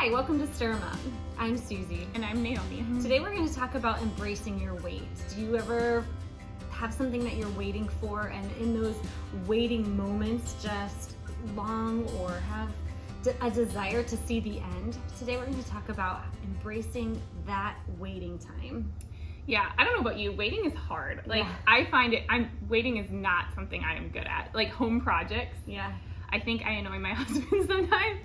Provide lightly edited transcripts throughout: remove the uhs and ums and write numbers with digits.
Hi, welcome to Stir 'em Up. I'm Susie. And I'm Naomi. Today we're going to talk about embracing your wait. Do you ever have something that you're waiting for, and in those waiting moments just long or have a desire to see the end? Today we're going to talk about embracing that waiting time. Yeah, I don't know about you, waiting is hard. I find waiting is not something I am good at. Like home projects. Yeah. I think I annoy my husband sometimes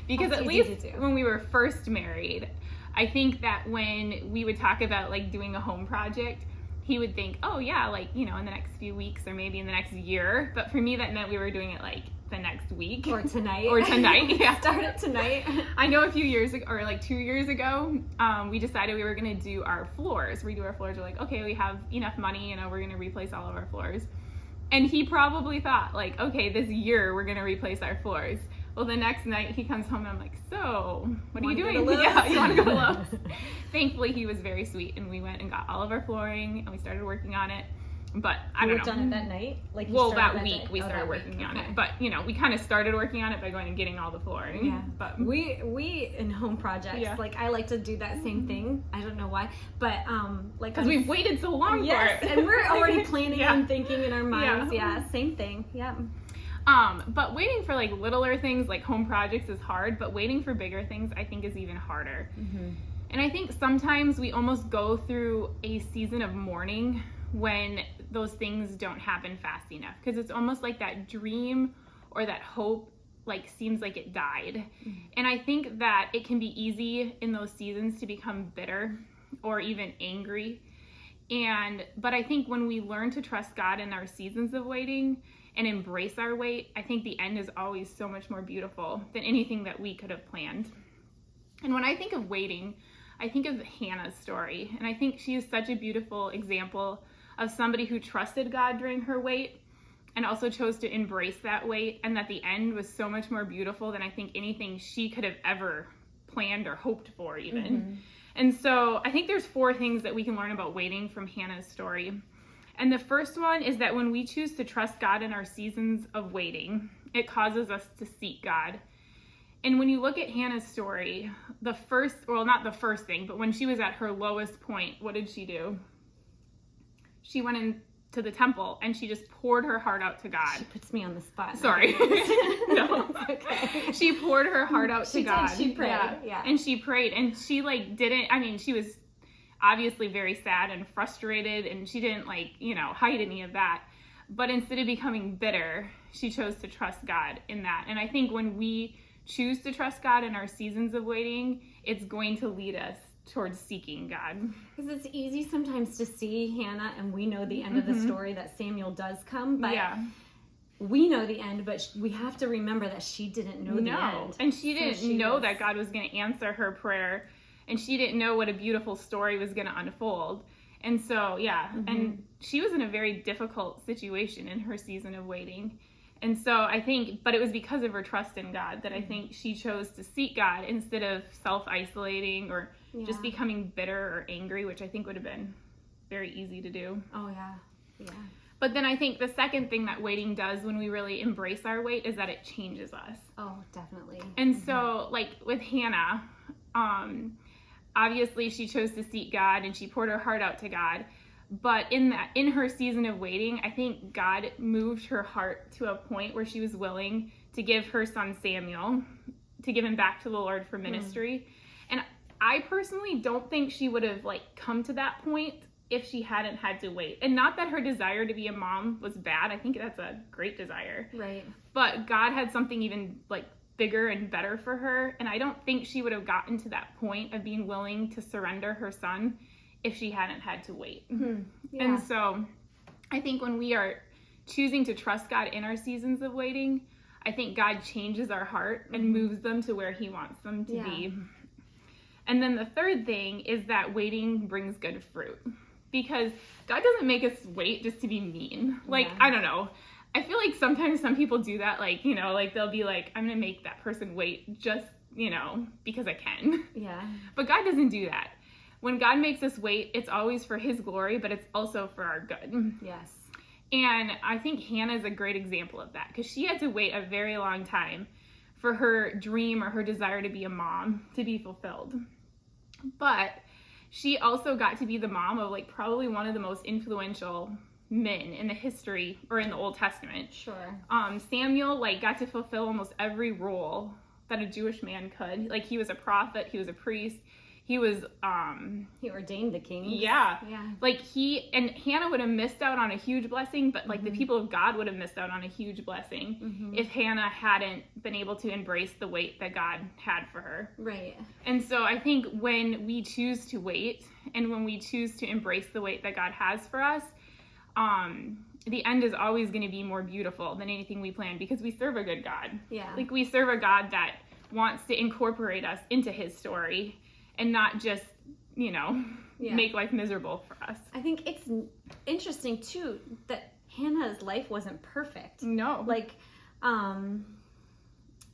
because That's at easy least to do. when we were first married, I think that when we would talk about like doing a home project, he would think, oh yeah, like, you know, in the next few weeks or maybe in the next year. But for me, that meant we were doing it like the next week. Or tonight. Yeah. Start it tonight. I know a few years ago, or like 2 years ago, we decided we were going to do our floors, redo our floors. We're like, okay, we have enough money, you know, we're going to replace all of our floors. And he probably thought like, okay, this year we're going to replace our floors. Well, the next night he comes home and I'm like, so what are you doing? Yeah, you want to go to Lowe's? Thankfully, he was very sweet and we went and got all of our flooring and we started working on it. But I don't know. You worked on it that night? That week we started working on it. But, you know, we kind of started working on it by going and getting all the flooring. Yeah. But we in home projects, like I like to do that same thing. I don't know why. But like because we've waited so long for it. And we're already planning and thinking in our minds. Yeah. Same thing. Yeah. But waiting for like littler things like home projects is hard, but waiting for bigger things I think is even harder. Mm-hmm. And I think sometimes we almost go through a season of mourning when those things don't happen fast enough, because it's almost like that dream or that hope like seems like it died. Mm-hmm. And I think that it can be easy in those seasons to become bitter or even angry. But I think when we learn to trust God in our seasons of waiting and embrace our wait, I think the end is always so much more beautiful than anything that we could have planned. And when I think of waiting, I think of Hannah's story. And I think she is such a beautiful example of somebody who trusted God during her wait and also chose to embrace that wait, and that the end was so much more beautiful than I think anything she could have ever planned or hoped for even. Mm-hmm. And so I think there's 4 things that we can learn about waiting from Hannah's story. And the first one is that when we choose to trust God in our seasons of waiting, it causes us to seek God. And when you look at Hannah's story, not the first thing, but when she was at her lowest point, what did she do? She went into the temple and she just poured her heart out to God. She puts me on the spot. Sorry. No. Okay. She poured her heart out to God. She prayed. Yeah. And she prayed, and she she was obviously very sad and frustrated, and she didn't hide any of that. But instead of becoming bitter, she chose to trust God in that. And I think when we choose to trust God in our seasons of waiting, it's going to lead us towards seeking God. Because it's easy sometimes to see Hannah, and we know the end of the story, that Samuel does come, but we know the end, but we have to remember that she didn't know the end. And she didn't know that God was going to answer her prayer, and she didn't know what a beautiful story was going to unfold. And so, and she was in a very difficult situation in her season of waiting. And so I think, but it was because of her trust in God that I think she chose to seek God instead of self-isolating or just becoming bitter or angry, which I think would have been very easy to do. Oh, yeah. Yeah. But then I think the second thing that waiting does when we really embrace our wait is that it changes us. Oh, definitely. And so, like with Hannah, obviously she chose to seek God and she poured her heart out to God. But in her season of waiting, I think God moved her heart to a point where she was willing to give her son Samuel, to give him back to the Lord for ministry. And I personally don't think she would have come to that point if she hadn't had to wait. And not that her desire to be a mom was bad. I think that's a great desire. Right. But God had something even bigger and better for her. And I don't think she would have gotten to that point of being willing to surrender her son if she hadn't had to wait. Mm-hmm. Yeah. And so I think when we are choosing to trust God in our seasons of waiting, I think God changes our heart and moves them to where he wants them to be. And then the third thing is that waiting brings good fruit, because God doesn't make us wait just to be mean. I don't know. I feel like sometimes some people do that. They'll be like, I'm going to make that person wait just, because I can. Yeah. But God doesn't do that. When God makes us wait, it's always for his glory, but it's also for our good. Yes. And I think Hannah is a great example of that, because she had to wait a very long time for her dream or her desire to be a mom to be fulfilled. But she also got to be the mom of like probably one of the most influential men in the history or in the Old Testament. Sure. Samuel like got to fulfill almost every role that a Jewish man could. Like he was a prophet, he was a priest, he was He ordained the king. yeah. Yeah. Like Hannah would have missed out on a huge blessing, but like the people of God would have missed out on a huge blessing if Hannah hadn't been able to embrace the weight that God had for her. Right. And so I think when we choose to wait and when we choose to embrace the weight that God has for us, the end is always going to be more beautiful than anything we plan because we serve a good God. Yeah. Like we serve a God that wants to incorporate us into his story and not just, make life miserable for us. I think it's interesting too that Hannah's life wasn't perfect. No. Like,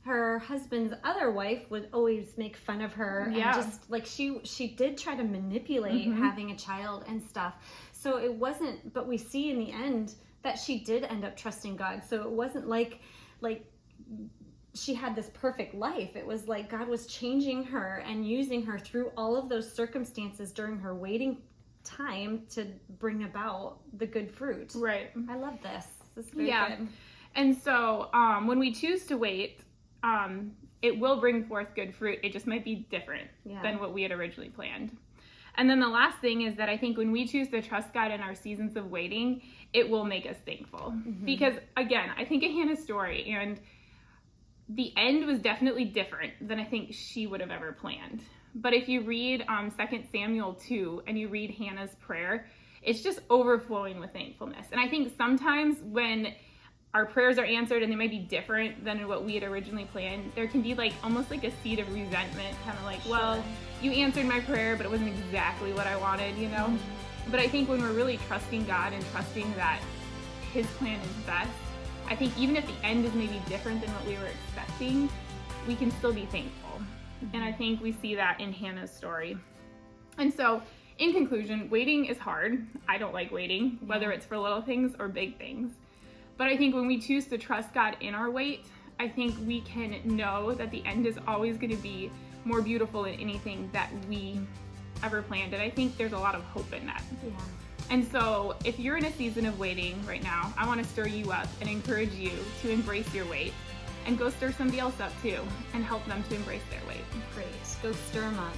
her husband's other wife would always make fun of her. Yeah. And just like she did try to manipulate having a child and stuff. So it wasn't, but we see in the end that she did end up trusting God. So it wasn't like she had this perfect life. It was like God was changing her and using her through all of those circumstances during her waiting time to bring about the good fruit. Right. I love this. This is very Yeah. good. And so when we choose to wait, it will bring forth good fruit. It just might be different than what we had originally planned. And then the last thing is that I think when we choose to trust God in our seasons of waiting, it will make us thankful. Because again, I think of Hannah's story, and the end was definitely different than I think she would have ever planned. But if you read 2 Samuel 2 and you read Hannah's prayer, it's just overflowing with thankfulness. And I think sometimes when our prayers are answered and they might be different than what we had originally planned, there can be like almost like a seed of resentment, kind of like, well, you answered my prayer, but it wasn't exactly what I wanted, But I think when we're really trusting God and trusting that his plan is best, I think even if the end is maybe different than what we were expecting, we can still be thankful. And I think we see that in Hannah's story. And so, in conclusion, waiting is hard. I don't like waiting, whether it's for little things or big things. But I think when we choose to trust God in our wait, I think we can know that the end is always going to be more beautiful than anything that we ever planned. And I think there's a lot of hope in that. Yeah. And so if you're in a season of waiting right now, I want to stir you up and encourage you to embrace your wait and go stir somebody else up too and help them to embrace their wait. Great. Go stir them up.